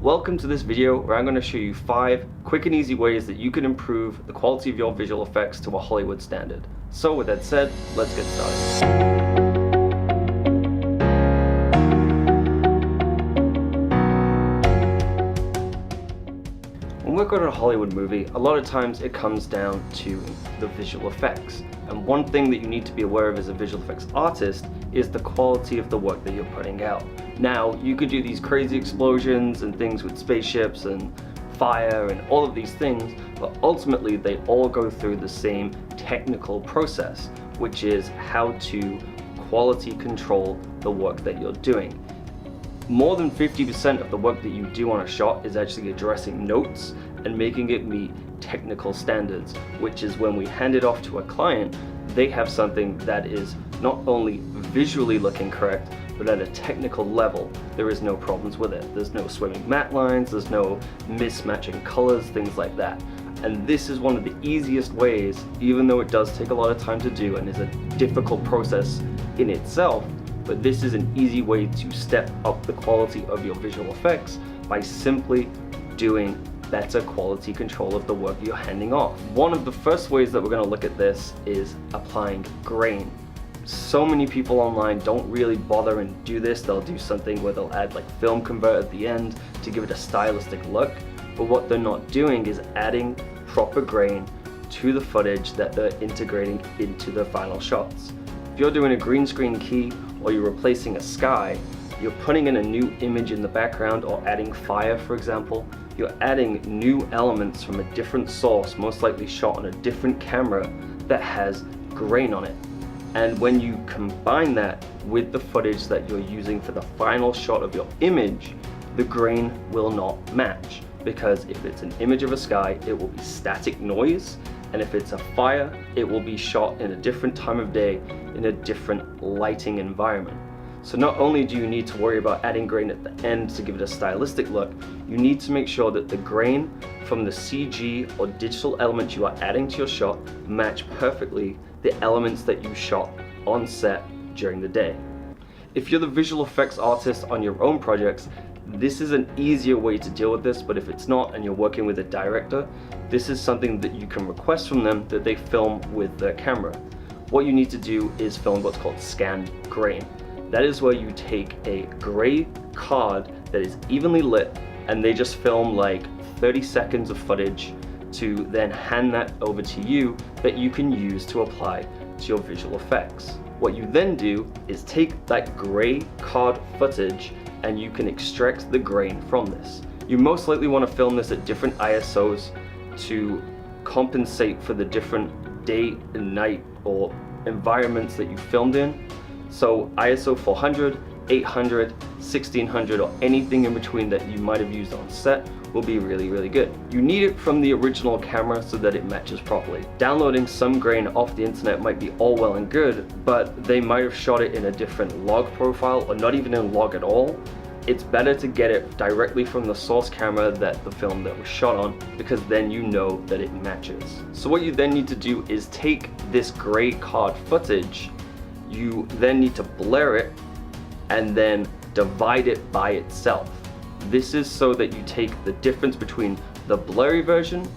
Welcome to this video where I'm going to show you 5 quick and easy ways that you can improve the quality of your visual effects to a Hollywood standard. So with that said, let's get started. When we're going to a Hollywood movie, a lot of times it comes down to the visual effects. And one thing that you need to be aware of as a visual effects artist is the quality of the work that you're putting out. Now, you could do these crazy explosions and things with spaceships and fire and all of these things, but ultimately they all go through the same technical process, which is how to quality control the work that you're doing. More than 50% of the work that you do on a shot is actually addressing notes and making it meet technical standards, which is when we hand it off to a client, they have something that is not only visually looking correct, but at a technical level, there is no problems with it. There's no swimming matte lines, there's no mismatching colors, things like that. And this is one of the easiest ways, even though it does take a lot of time to do and is a difficult process in itself, but this is an easy way to step up the quality of your visual effects by simply doing better quality control of the work you're handing off. One of the first ways that we're going to look at this is applying grain. So many people online don't really bother and do this. They'll do something where they'll add like film convert at the end to give it a stylistic look, but what they're not doing is adding proper grain to the footage that they're integrating into the final shots. If you're doing a green screen key or you're replacing a sky, you're putting in a new image in the background or adding fire, for example, you're adding new elements from a different source, most likely shot on a different camera that has grain on it. And when you combine that with the footage that you're using for the final shot of your image, the grain will not match. Because if it's an image of a sky, it will be static noise, and if it's a fire, it will be shot in a different time of day, in a different lighting environment. So not only do you need to worry about adding grain at the end to give it a stylistic look, you need to make sure that the grain from the CG or digital elements you are adding to your shot match perfectly the elements that you shot on set during the day. If you're the visual effects artist on your own projects, this is an easier way to deal with this, but if it's not and you're working with a director, this is something that you can request from them that they film with their camera. What you need to do is film what's called scanned grain. That is where you take a gray card that is evenly lit and they just film like 30 seconds of footage to then hand that over to you that you can use to apply to your visual effects. What you then do is take that gray card footage and you can extract the grain from this. You most likely want to film this at different ISOs to compensate for the different day and night or environments that you filmed in. So ISO 400, 800, 1600 or anything in between that you might have used on set will be really good. You need it from the original camera so that it matches properly. Downloading some grain off the internet might be all well and good, but they might have shot it in a different log profile or not even in log at all. It's better to get it directly from the source camera that the film that was shot on, because then you know that it matches. So what you then need to do is take this gray card footage, you then need to blur it and then divide it by itself. This is so that you take the difference between the blurry version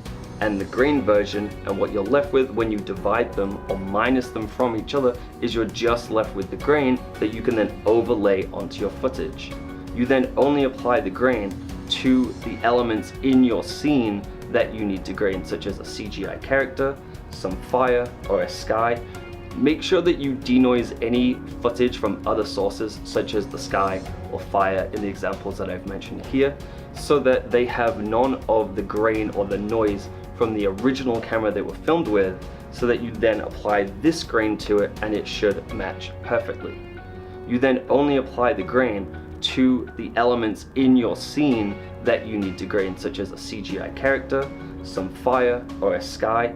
and the grain version, and what you're left with when you divide them or minus them from each other is you're just left with the grain that you can then overlay onto your footage. You then only apply the grain to the elements in your scene that you need to grain, such as a CGI character, some fire, or a sky. Make sure that you denoise any footage from other sources, such as the sky or fire in the examples that I've mentioned here, so that they have none of the grain or the noise from the original camera they were filmed with, so that you then apply this grain to it and it should match perfectly. You then only apply the grain to the elements in your scene that you need to grain, such as a CGI character, some fire, or a sky.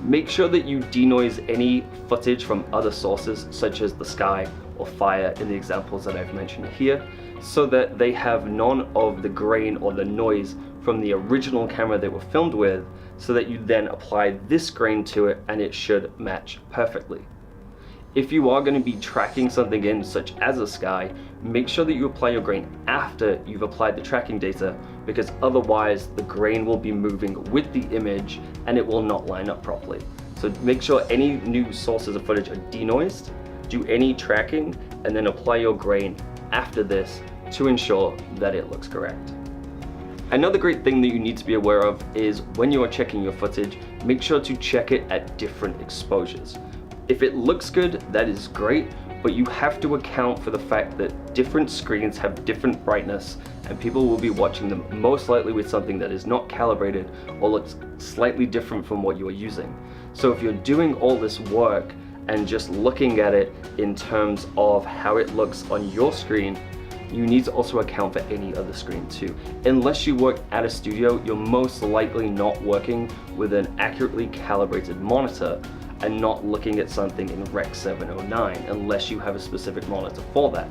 Make sure that you denoise any footage from other sources, such as the sky or fire in the examples that I've mentioned here, so that they have none of the grain or the noise from the original camera they were filmed with, so that you then apply this grain to it and it should match perfectly. If you are going to be tracking something in, such as a sky, make sure that you apply your grain after you've applied the tracking data, because otherwise the grain will be moving with the image and it will not line up properly. So make sure any new sources of footage are denoised, do any tracking, and then apply your grain after this to ensure that it looks correct. Another great thing that you need to be aware of is when you are checking your footage, make sure to check it at different exposures. If it looks good, that is great, but you have to account for the fact that different screens have different brightness and people will be watching them most likely with something that is not calibrated or looks slightly different from what you are using. So if you're doing all this work and just looking at it in terms of how it looks on your screen, you need to also account for any other screen too. Unless you work at a studio, you're most likely not working with an accurately calibrated monitor and not looking at something in Rec 709 unless you have a specific monitor for that.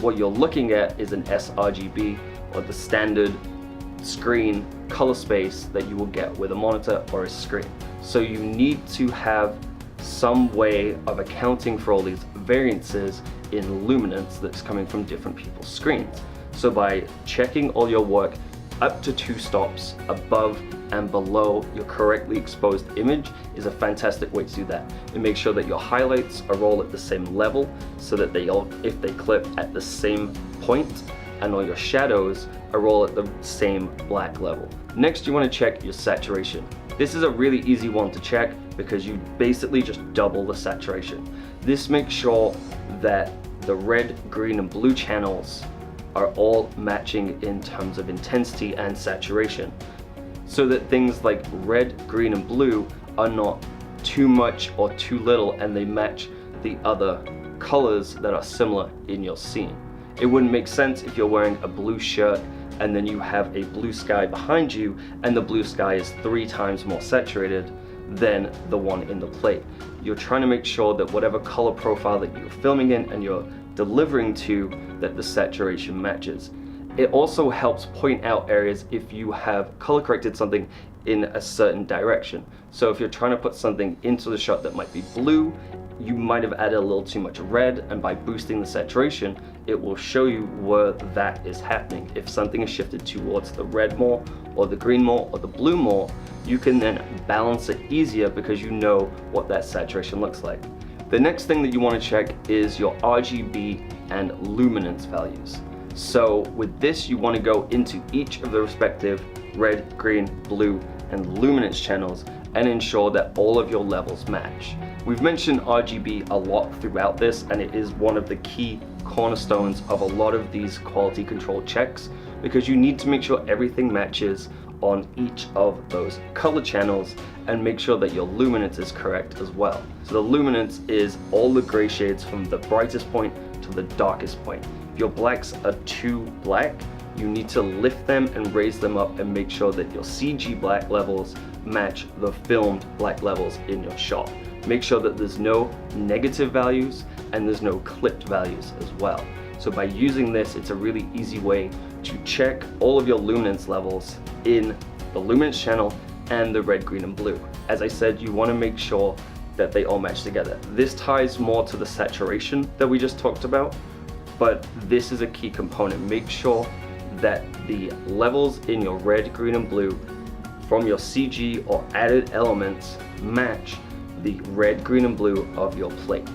What you're looking at is an sRGB, or the standard screen color space that you will get with a monitor or a screen. So you need to have some way of accounting for all these variances in luminance that's coming from different people's screens. So by checking all your work up to 2 stops above and below your correctly exposed image is a fantastic way to do that. It makes sure that your highlights are all at the same level so that they all, if they clip at the same point, and all your shadows are all at the same black level. Next, you want to check your saturation. This is a really easy one to check because you basically just double the saturation. This makes sure that the red, green, and blue channels are all matching in terms of intensity and saturation, so that things like red, green, and blue are not too much or too little and they match the other colors that are similar in your scene. It wouldn't make sense if you're wearing a blue shirt and then you have a blue sky behind you and the blue sky is 3 times more saturated than the one in the plate. You're trying to make sure that whatever color profile that you're filming in and you're delivering to, that the saturation matches. It also helps point out areas if you have color corrected something in a certain direction. So if you're trying to put something into the shot that might be blue, you might have added a little too much red, and by boosting the saturation, it will show you where that is happening. If something is shifted towards the red more, or the green more, or the blue more, you can then balance it easier because you know what that saturation looks like. The next thing that you want to check is your RGB and luminance values. So with this, you want to go into each of the respective red, green, blue, and luminance channels and ensure that all of your levels match. We've mentioned RGB a lot throughout this, and it is one of the key cornerstones of a lot of these quality control checks, because you need to make sure everything matches on each of those color channels and make sure that your luminance is correct as well. So the luminance is all the gray shades from the brightest point to the darkest point. If your blacks are too black, you need to lift them and raise them up and make sure that your CG black levels match the filmed black levels in your shot. Make sure that there's no negative values and there's no clipped values as well. So by using this, it's a really easy way to check all of your luminance levels in the luminance channel and the red, green, and blue. As I said, you want to make sure that they all match together. This ties more to the saturation that we just talked about, but this is a key component. Make sure that the levels in your red, green, and blue from your CG or added elements match the red, green, and blue of your plate.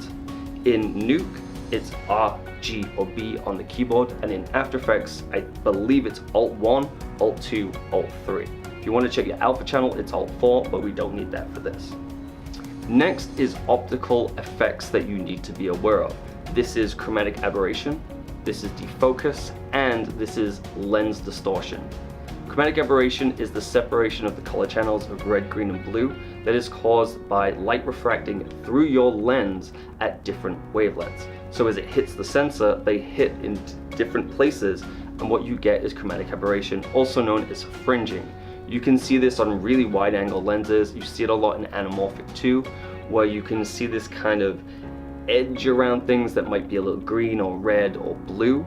In Nuke, it's R, G, or B on the keyboard, and in After Effects, I believe it's Alt-1, Alt-2, Alt-3. If you want to check your alpha channel, it's Alt-4, but we don't need that for this. Next is optical effects that you need to be aware of. This is chromatic aberration, this is defocus, and this is lens distortion. Chromatic aberration is the separation of the color channels of red, green, and blue that is caused by light refracting through your lens at different wavelengths. So as it hits the sensor, they hit in different places, and what you get is chromatic aberration, also known as fringing. You can see this on really wide angle lenses. You see it a lot in anamorphic too, where you can see this kind of edge around things that might be a little green or red or blue.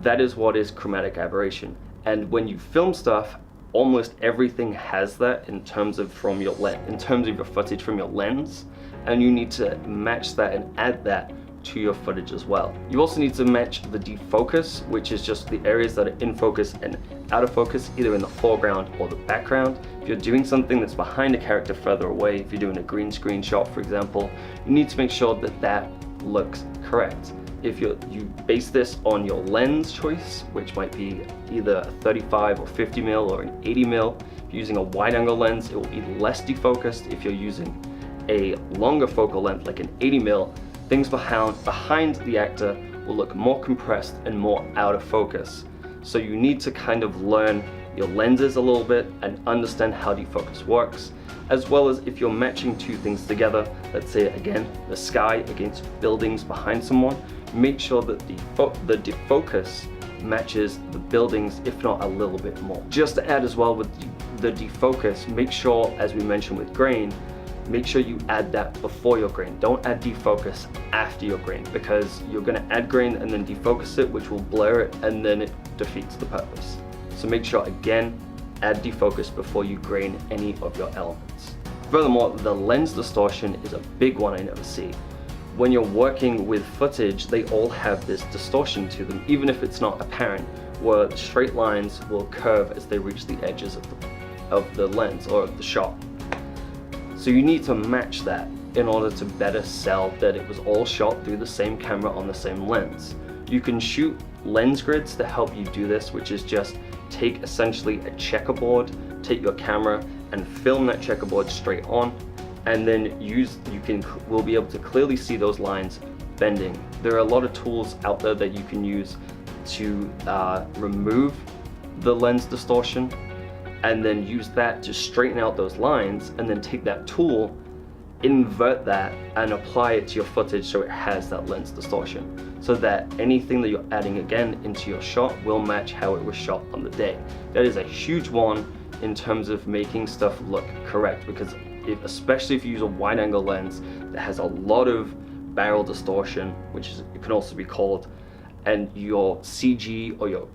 That is what is chromatic aberration. And when you film stuff, almost everything has that in terms of your footage from your lens, and you need to match that and add that to your footage as well. You also need to match the defocus, which is just the areas that are in focus and out of focus, either in the foreground or the background. If you're doing something that's behind a character further away, if you're doing a green screen shot, for example, you need to make sure that that looks correct. If you base this on your lens choice, which might be either a 35 or 50 mil or an 80 mil, if you're using a wide angle lens, it will be less defocused. If you're using a longer focal length, like an 80 mil, things behind the actor will look more compressed and more out of focus. So you need to kind of learn your lenses a little bit and understand how defocus works, as well as if you're matching two things together, let's say again, the sky against buildings behind someone, make sure that the defocus matches the buildings, if not a little bit more. Just to add as well with the defocus, make sure, as we mentioned with grain, make sure you add that before your grain. Don't add defocus after your grain, because you're gonna add grain and then defocus it, which will blur it, and then it defeats the purpose. So make sure, again, add defocus before you grain any of your elements. Furthermore, the lens distortion is a big one I never see. When you're working with footage, they all have this distortion to them, even if it's not apparent, where straight lines will curve as they reach the edges of the lens or of the shot. So you need to match that in order to better sell that it was all shot through the same camera on the same lens. You can shoot lens grids to help you do this, which is just take essentially a checkerboard, take your camera and film that checkerboard straight on, and then we'll be able to clearly see those lines bending. There are a lot of tools out there that you can use to remove the lens distortion, and then use that to straighten out those lines, and then take that tool, invert that, and apply it to your footage so it has that lens distortion, so that anything that you're adding again into your shot will match how it was shot on the day. That is a huge one in terms of making stuff look correct, because especially if you use a wide angle lens that has a lot of barrel distortion, which it can also be called, and your CG or your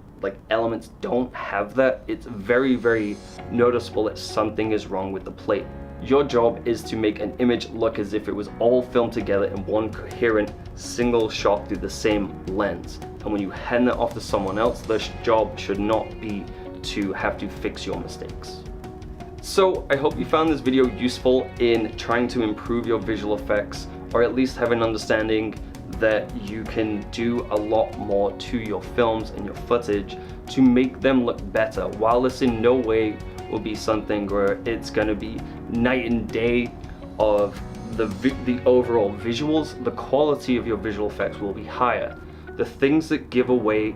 elements don't have that, it's very, very noticeable that something is wrong with the plate. Your job is to make an image look as if it was all filmed together in one coherent single shot through the same lens. And when you hand that off to someone else, their job should not be to have to fix your mistakes. So I hope you found this video useful in trying to improve your visual effects, or at least have an understanding that you can do a lot more to your films and your footage to make them look better. While this in no way will be something where it's going to be night and day of the overall visuals, the quality of your visual effects will be higher. The things that give away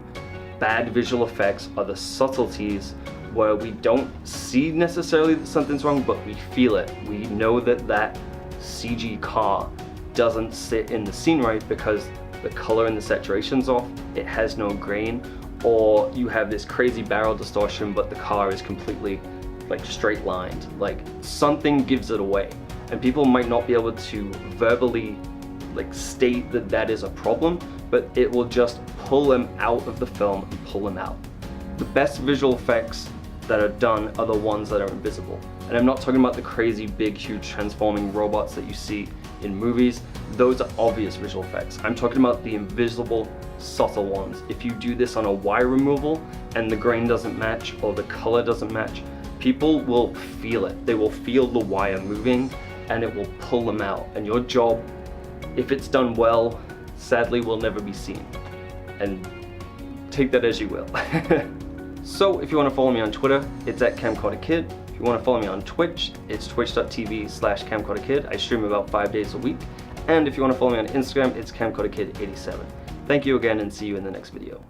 bad visual effects are the subtleties where we don't see necessarily that something's wrong, but we feel it. We know that that CG car doesn't sit in the scene right because the color and the saturation's off, it has no grain, or you have this crazy barrel distortion but the car is completely straight lined. Something gives it away, and people might not be able to verbally state that that is a problem, but it will just pull them out of the film and pull them out. The best visual effects that are done are the ones that are invisible. And I'm not talking about the crazy big huge transforming robots that you see in movies. Those are obvious visual effects. I'm talking about the invisible, subtle ones. If you do this on a wire removal and the grain doesn't match or the color doesn't match, people will feel it. They will feel the wire moving and it will pull them out. And your job, if it's done well, sadly will never be seen. And take that as you will. So if you want to follow me on Twitter, it's @CamcorderKid. If you want to follow me on Twitch, it's twitch.tv/CamcorderKid. I stream about 5 days a week. And if you want to follow me on Instagram, it's CamcorderKid87. Thank you again, and see you in the next video.